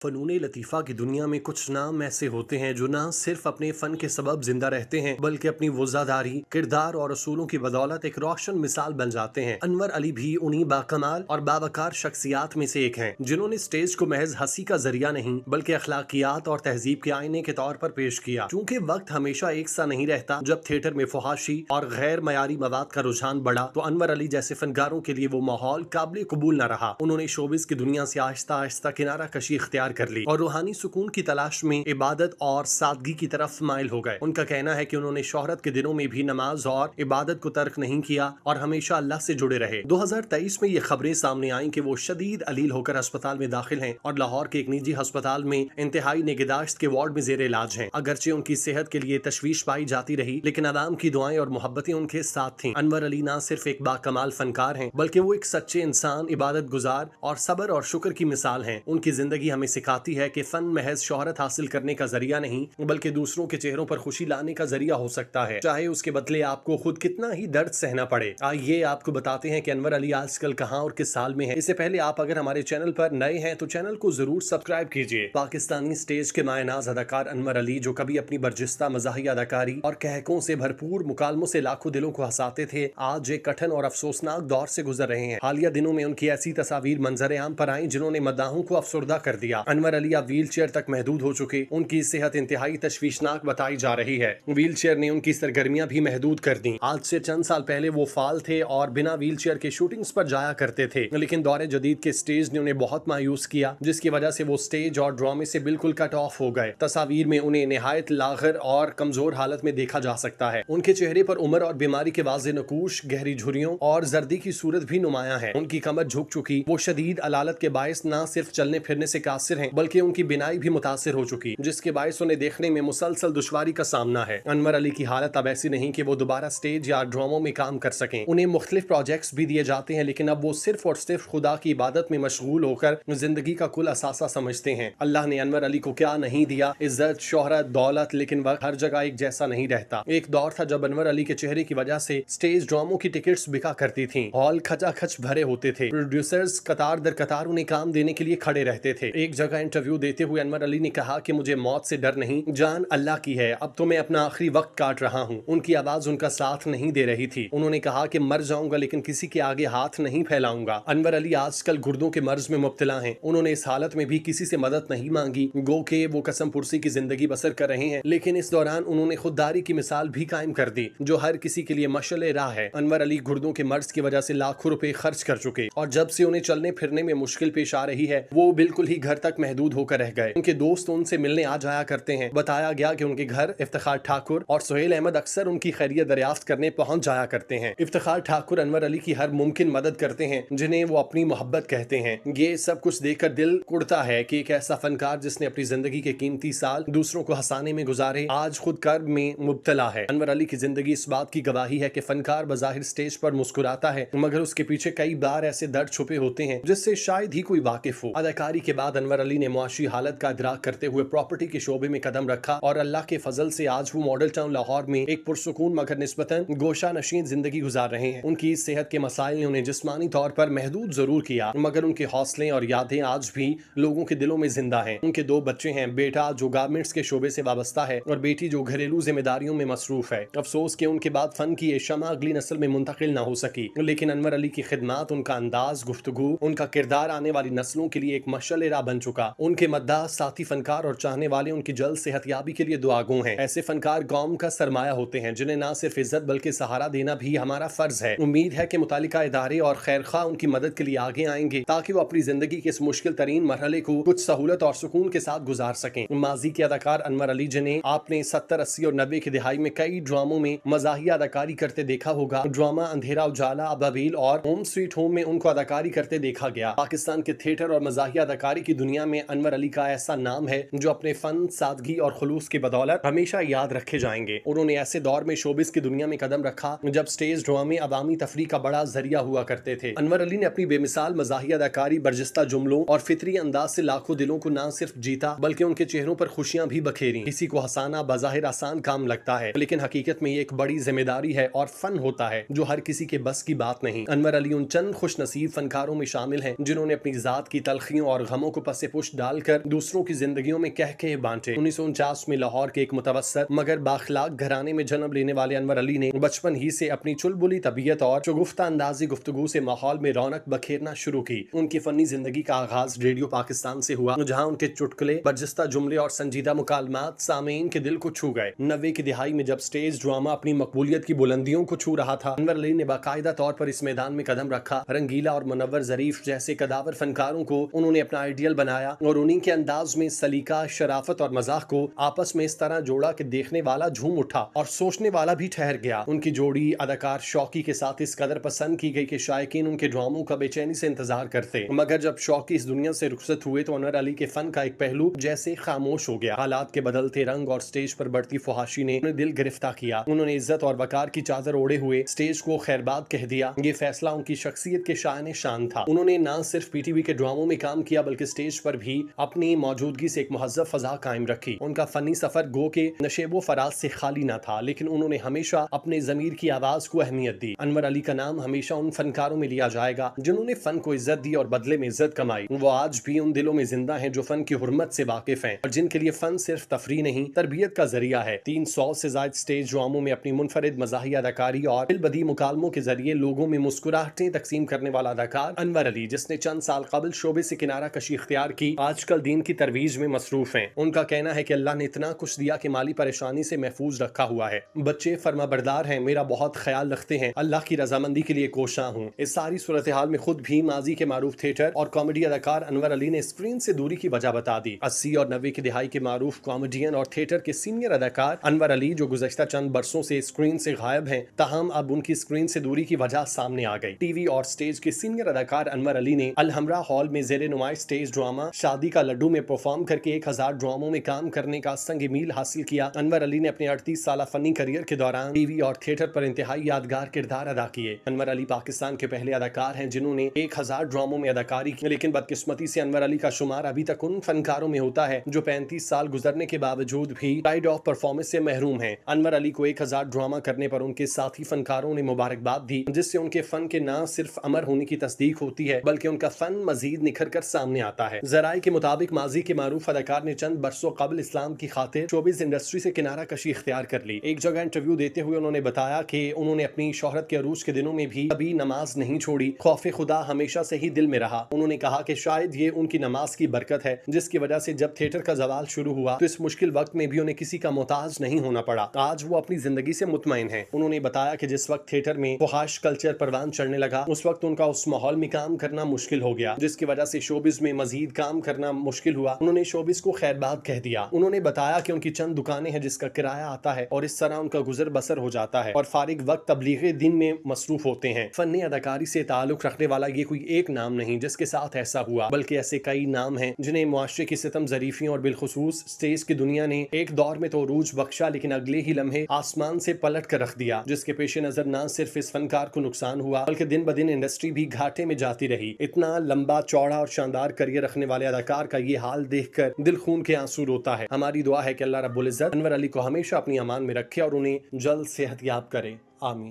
फ़नून लतीफ़ा की दुनिया में कुछ नाम ऐसे होते हैं जो ना सिर्फ अपने फ़न के सबब जिंदा रहते हैं बल्कि अपनी वज़ादारी, किरदार और असूलों की बदौलत एक रोशन मिसाल बन जाते हैं। अनवर अली भी उन्हीं बाकमाल और बावकार शख्सियात में से एक हैं जिन्होंने स्टेज को महज हंसी का जरिया नहीं बल्कि अखलाकियात और तहजीब के आईने के तौर पर पेश किया। चूंकि वक्त हमेशा एक सा नहीं रहता, जब थिएटर में फहाशी और गैर मयारी मवाद का रुझान बढ़ा तो अनवर अली जैसे फनकारों के लिए वो माहौल काबिल कबूल न रहा। उन्होंने शोबिस की दुनिया से आहिस्ता आहिस्ता किनारा कशी इख्तियार कर ली और रूहानी सुकून की तलाश में इबादत और सादगी की तरफ माइल हो गए। उनका कहना है कि उन्होंने शोहरत के दिनों में भी नमाज और इबादत को तर्क नहीं किया और हमेशा अल्लाह से जुड़े रहे। 2023 में ये खबरें सामने आईं कि वो शदीद अलील होकर अस्पताल में दाखिल हैं और लाहौर के एक निजी अस्पताल में इंतहाई निगहदाश्त के वार्ड में जेर इलाज हैं। अगरचे उनकी सेहत के लिए तशवीश पाई जाती रही, लेकिन आवाम की दुआएं और मोहब्बतें उनके साथ थीं। अनवर अली ना सिर्फ एक बाकमाल फनकार हैं बल्कि वो एक सच्चे इंसान, इबादत गुजार और सब्र और शुक्र की मिसाल हैं। उनकी जिंदगी हमें सिखाती है कि फन महज शोहरत हासिल करने का जरिया नहीं बल्कि दूसरों के चेहरों पर खुशी लाने का जरिया हो सकता है, चाहे उसके बदले आपको खुद कितना ही दर्द सहना पड़े। आइए आपको बताते हैं कि अनवर अली आजकल कहां और किस साल में है। इससे पहले आप अगर हमारे चैनल पर नए हैं तो चैनल को जरूर सब्सक्राइब कीजिए। पाकिस्तानी स्टेज के मायनाज अदाकार अनवर अली, जो कभी अपनी बर्जिस्ता मज़ाही अदाकारी और कहकों से भरपूर मुकालमों से लाखों दिलों को हंसाते थे, आज एक कठिन और अफसोसनाक दौर से गुजर रहे हैं। हालिया दिनों में उनकी ऐसी तस्वीर मंजर आम पर आई जिन्होंने मद्दाहों को अफसुर्दा कर दिया। अनवर अली अब व्हील चेयर तक महदूद हो चुके। उनकी सेहत इंतहाई तशवीशनाक बताई जा रही है। व्हील चेयर ने उनकी सरगर्मियां भी महदूद कर दी। आज से चंद साल पहले वो फाल थे और बिना व्हील चेयर के शूटिंग्स पर जाया करते थे, लेकिन दौरे जदीद के स्टेज ने उन्हें बहुत मायूस किया, जिसकी वजह से वो स्टेज और ड्रामे से बिल्कुल कट ऑफ हो गए। तस्वीर में उन्हें निहायत लागर और कमजोर हालत में देखा जा सकता है। उनके चेहरे पर उम्र और बीमारी के वाज़े नकूश, गहरी झुर्रियों और जर्दी की सूरत भी नुमाया है। उनकी कमर झुक चुकी, वो शदीद अलालत के बायस न सिर्फ चलने फिरने से कासिर हैं बल्कि उनकी बिनाई भी मुतासिर हो चुकी, जिसके बायस उन्हें देखने में मुसलसल दुश्वारी का सामना है। अनवर अली की हालत अब ऐसी नहीं कि वो दोबारा स्टेज या ड्रामों में काम कर सकें। उन्हें मुख्तलिफ प्रोजेक्ट्स भी दिए जाते हैं, लेकिन अब वो सिर्फ और सिर्फ खुदा की इबादत में मशगूल होकर जिंदगी का कुल असासा समझते हैं। अल्लाह ने अनवर अली को क्या नहीं दिया, इज्जत, शोहरत, दौलत, लेकिन वक्त हर जगह एक जैसा नहीं रहता। एक दौर था जब अनवर अली के चेहरे की वजह से स्टेज ड्रामों की टिकट्स बिका करती थी। हॉल खचाखच भरे होते थे। प्रोड्यूसर्स कतार दर कतार उन्हें काम देने के लिए खड़े रहते थे। एक जगह इंटरव्यू देते हुए अनवर अली ने कहा कि मुझे मौत से डर नहीं, जान अल्लाह की है, अब तो मैं अपना आखिरी वक्त काट रहा हूँ। उनकी आवाज उनका साथ नहीं दे रही थी। उन्होंने कहा कि मर जाऊंगा लेकिन किसी के आगे हाथ नहीं फैलाऊंगा। अनवर अली आजकल गुर्दों के मर्ज में मुब्तला हैं। उन्होंने इस हालत में भी किसी से मदद नहीं मांगी, गो के वो कसम पुरसी की जिंदगी बसर कर रहे हैं, लेकिन इस दौरान उन्होंने खुददारी की मिसाल भी कायम कर दी जो हर किसी के लिए मशअले राह है। अनवर अली गुर्दों के मर्ज की वजह से लाखों रुपए खर्च कर चुके और जब से उन्हें चलने फिरने में मुश्किल पेश आ रही है, वो बिल्कुल ही घर तक महदूद होकर रह गए। उनके दोस्त उनसे मिलने आ जाया करते हैं। बताया गया कि उनके घर इफ्तिखार ठाकुर और सुहेल अहमद अक्सर उनकी खैरियत दरियाफ्त करने पहुंच जाया करते हैं। इफ्तिखार ठाकुर अनवर अली की हर मुमकिन मदद करते हैं, जिन्हें वो अपनी मोहब्बत कहते हैं। ये सब कुछ देखकर दिल कुड़ता है कि एक ऐसा फनकार जिसने अपनी जिंदगी के कीमती साल दूसरों को हंसाने में गुजारे, आज खुद कर्ब में मुब्तला है। अनवर अली की जिंदगी इस बात की गवाही है कि फनकार बजाहिर स्टेज पर मुस्कुराता है, मगर उसके पीछे कई बार ऐसे दर्द छुपे होते हैं जिससे शायद ही कोई वाकिफ हो। अदाकारी के बाद अनवर अली ने मुआशी हालत का इदराक करते हुए प्रॉपर्टी के शोबे में कदम रखा और अल्लाह के फजल से आज वो मॉडल टाउन लाहौर में एक पुरसुकून मगर निस्बतन गोशा नशीन जिंदगी गुजार रहे हैं। उनकी सेहत के मसाइल ने उन्हें जिस्मानी तौर पर महदूद जरूर किया, मगर उनके हौसले और यादें आज भी लोगों के दिलों में जिंदा हैं। उनके दो बच्चे हैं, बेटा जो गारमेंट्स के शोबे से वाबस्ता है और बेटी जो घरेलू जिम्मेदारियों में मसरूफ है। अफसोस के उनके बाद फन की ये शमा अगली नस्ल में मुंतकिल न हो सकी, लेकिन अनवर अली की खिदमात, उनका अंदाज गुफ्तगू, उनका किरदार आने वाली नस्लों के लिए एक मशअल राह बन चुका। उनके मद्दाह, साथी फनकार और चाहने वाले उनकी जल्द सेहतयाबी के लिए दुआगो हैं। ऐसे फनकार कौम का सरमाया होते हैं जिन्हें न सिर्फ इज्जत बल्कि सहारा देना भी हमारा फर्ज है। उम्मीद है कि मुतालिका इदारे और खैरखा उनकी मदद के लिए आगे आएंगे ताकि वो अपनी जिंदगी के इस मुश्किल तरीन मरहले को कुछ सहूलत और सुकून के साथ गुजार सकें। माजी के अदाकार अनवर अली, जिन्हें आपने 70, 80 और 90 की दिहाई में कई ड्रामों में मज़ाहिया अदाकारी करते देखा होगा। ड्रामा अंधेरा उजाला, अबाबिल और होम स्वीट होम में उनको अदाकारी करते देखा गया। पाकिस्तान के थिएटर और मज़ाहिया अदाकारी की दुनिया में अनवर अली का ऐसा नाम है जो अपने फन, सादगी और खुलूस की बदौलत हमेशा याद रखे जाएंगे। उन्होंने ऐसे दौर में शोबिस की दुनिया में कदम रखा जब स्टेज ड्रामे अवामी तफरी का बड़ा जरिया हुआ करते थे। अनवर अली ने अपनी बेमिसाल मज़ाहिया अदाकारी, बर्जिस्ता जुमलों और फितरी अंदाज से लाखों दिलों को न सिर्फ जीता बल्कि उनके चेहरों पर खुशियां भी बखेरी। किसी को हंसाना बज़ाहिर आसान काम लगता है, लेकिन हकीकत में ये एक बड़ी जिम्मेदारी है और फन होता है जो हर किसी के बस की बात नहीं। अनवर अली उन चंद खुश नसीब फनकारों में शामिल हैं जिन्होंने अपनी जात की तलखियों और गमों को पसे पुश डालकर दूसरों की जिंदगियों में कह के बांटे। 1949 में लाहौर के एक मुतवस्सत मगर बाखलाक घराने में जन्म लेने वाले अनवर अली ने बचपन ही से अपनी चुलबुली तबीयत और शुगुफ्ता अंदाजी गुफ्तगू से माहौल में रौनक बखेरना शुरू की। उनकी फनी जिंदगी का आगाज रेडियो पाकिस्तान से हुआ, जहां उनके चुटकुले, बर्जिस्ता जुमले और संजीदा मुकालमात सामीन के दिल को छू गए। 90 की दिहाई में जब स्टेज ड्रामा अपनी मकबूलियत की बुलंदियों को छू रहा था, अनवर अली ने बाकायदा तौर पर इस मैदान में कदम रखा। रंगीला और मुनव्वर ज़रीफ जैसे कदावर फनकारों को उन्होंने अपना आइडियल बनाया और उन्हीं के अंदाज में सलीका, शराफत और मजाक को आपस में इस तरह जोड़ा कि देखने वाला झूम उठा और सोचने वाला भी ठहर गया। उनकी जोड़ी अदाकार शौकी के साथ इस कदर पसंद की गई कि शायकीन उनके ड्रामों का बेचैनी से इंतजार करते। मगर जब शौकी इस दुनिया से रुखसत हुए तो अनवर अली के फन का एक पहलू जैसे खामोश हो गया। हालात के बदलते रंग और स्टेज पर बढ़ती फुहाशी ने उन्हें दिल गिरफ्तार किया। उन्होंने इज्जत और वकार की चादर ओढ़े हुए स्टेज को खैरबाद कह दिया। ये फैसला उनकी शख्सियत के शान शान था। उन्होंने न सिर्फ पीटीवी के ड्रामों में काम किया बल्कि स्टेज पर भी अपनी मौजूदगी से एक मुहज्जब फजा कायम रखी। उनका फनी सफर गो के नशेबो फराज से खाली न था, लेकिन उन्होंने हमेशा अपने जमीर की आवाज को अहमियत दी। अनवर अली का नाम हमेशा उन फनकारों में लिया जाएगा जिन्होंने फन को इज्जत दी और बदले में इज्जत कमाई। वो आज भी उन दिलों में जिंदा हैं जो फन की हुर्मत से वाकिफ हैं और जिनके लिए फन सिर्फ तफरी नहीं, तरबियत का जरिया है। 300 से ज्यादा स्टेज ड्रामों में अपनी मुनफरिद मज़ाही अदाकारी और दिलबदी मुकालमों के जरिए लोगों में मुस्कुराहटें तकसीम करने वाला अदाकार अनवर अली, जिसने चंद साल कबल शोबे से किनारा कशी इख्तियार की, आजकल दीन की तरवीज में मसरूफ हैं। उनका कहना है कि अल्लाह ने इतना कुछ दिया कि माली परेशानी से महफूज रखा हुआ है। बच्चे फर्माबरदार हैं, मेरा बहुत ख्याल रखते हैं, अल्लाह की रजामंदी के लिए कोशा हूँ। इस सारी सूरत हाल में खुद भी माजी के मारूफ थिएटर और कॉमेडी अदाकार अनवर अली ने स्क्रीन से दूरी की वजह बता दी। 80 और 90 की दिहाई के मारूफ कॉमेडियन और थिएटर के सीनियर अदाकार अनवर अली, जो गुज़श्ता चंद बरसों से स्क्रीन से गायब हैं, ताहम अब उनकी स्क्रीन से दूरी की वजह सामने आ गई। टीवी और स्टेज के सीनियर अदाकार अनवर अली ने अलहमरा हॉल में जेर नुमाइश स्टेज ड्रामा शादी का लड्डू में परफॉर्म करके 1000 ड्रामों में काम करने का संग मील हासिल किया। अनवर अली ने अपने 38 साल फनी करियर के दौरान टीवी और थिएटर पर इंतहाई यादगार किरदार अदा किए। अनवर अली पाकिस्तान के पहले अदाकार हैं जिन्होंने 1000 ड्रामों में अदाकारी की, लेकिन बदकिस्मती से अनवर अली का शुमार अभी तक उन फनकारों में होता है जो 35 साल गुजरने के बावजूद भी प्राइड ऑफ परफॉर्मेंस से महरूम हैं। अनवर अली को 1000 ड्रामा करने पर उनके साथी फनकारों ने मुबारकबाद दी, जिससे उनके फन के न सिर्फ अमर होने की तस्दीक होती है बल्कि उनका फन मजीद निखर कर सामने आता है। जराये के मुताबिक माजी के मारूफ अदाकार ने चंद बरसों कबल इस्लाम की खातिर शोबिज़ इंडस्ट्री से किनारा कशी इख्तियार कर ली। एक जगह इंटरव्यू देते हुए उन्होंने बताया कि उन्होंने अपनी शोहरत के अरूज के दिनों में भी कभी नमाज नहीं छोड़ी, खौफे खुदा हमेशा से ही दिल में रहा। उन्होंने कहा कि शायद ये उनकी नमाज की बरकत है जिसकी वजह से जब थिएटर का जवाल शुरू हुआ तो इस मुश्किल वक्त में भी उन्हें किसी का मोहताज नहीं होना पड़ा। आज वो अपनी जिंदगी से मुतमईन है। उन्होंने बताया कि जिस वक्त थिएटर में फुहाश कल्चर परवान चढ़ने लगा उस वक्त उनका उस माहौल में काम करना मुश्किल हो गया, जिसकी वजह से शोबिज में मजीद काम करना मुश्किल हुआ। उन्होंने शोबिज को खैरबाद कह दिया। उन्होंने बताया कि उनकी चंद दुकानें हैं जिसका किराया आता है और इस तरह उनका गुजर बसर हो जाता है और फारिग वक्त तबलीगे दिन में मसरूफ होते हैं। फन अदाकारी से ताल्लुक रखने वाला ये कोई एक नाम नहीं जिसके साथ ऐसा हुआ, बल्कि ऐसे कई नाम हैं जिन्हें मुआशरे की सितम ज़रीफियों और बिलखुसूस स्टेज की दुनिया ने एक दौर में तो अरूज बख्शा, लेकिन अगले ही लम्हे आसमान से पलट कर रख दिया, जिसके पेश नजर न सिर्फ इस फनकार को नुकसान हुआ बल्कि दिन ब दिन इंडस्ट्री भी घाटे में जाती रही। इतना लंबा चौड़ा और शानदार करियर रखने वाले अदाकार का ये हाल देखकर दिल खून के आंसू रोता है। हमारी दुआ है कि अल्लाह रब्बुल इज्जत अनवर अली को हमेशा अपनी अमान में रखे और उन्हें जल्द सेहत याब करे। आमीन।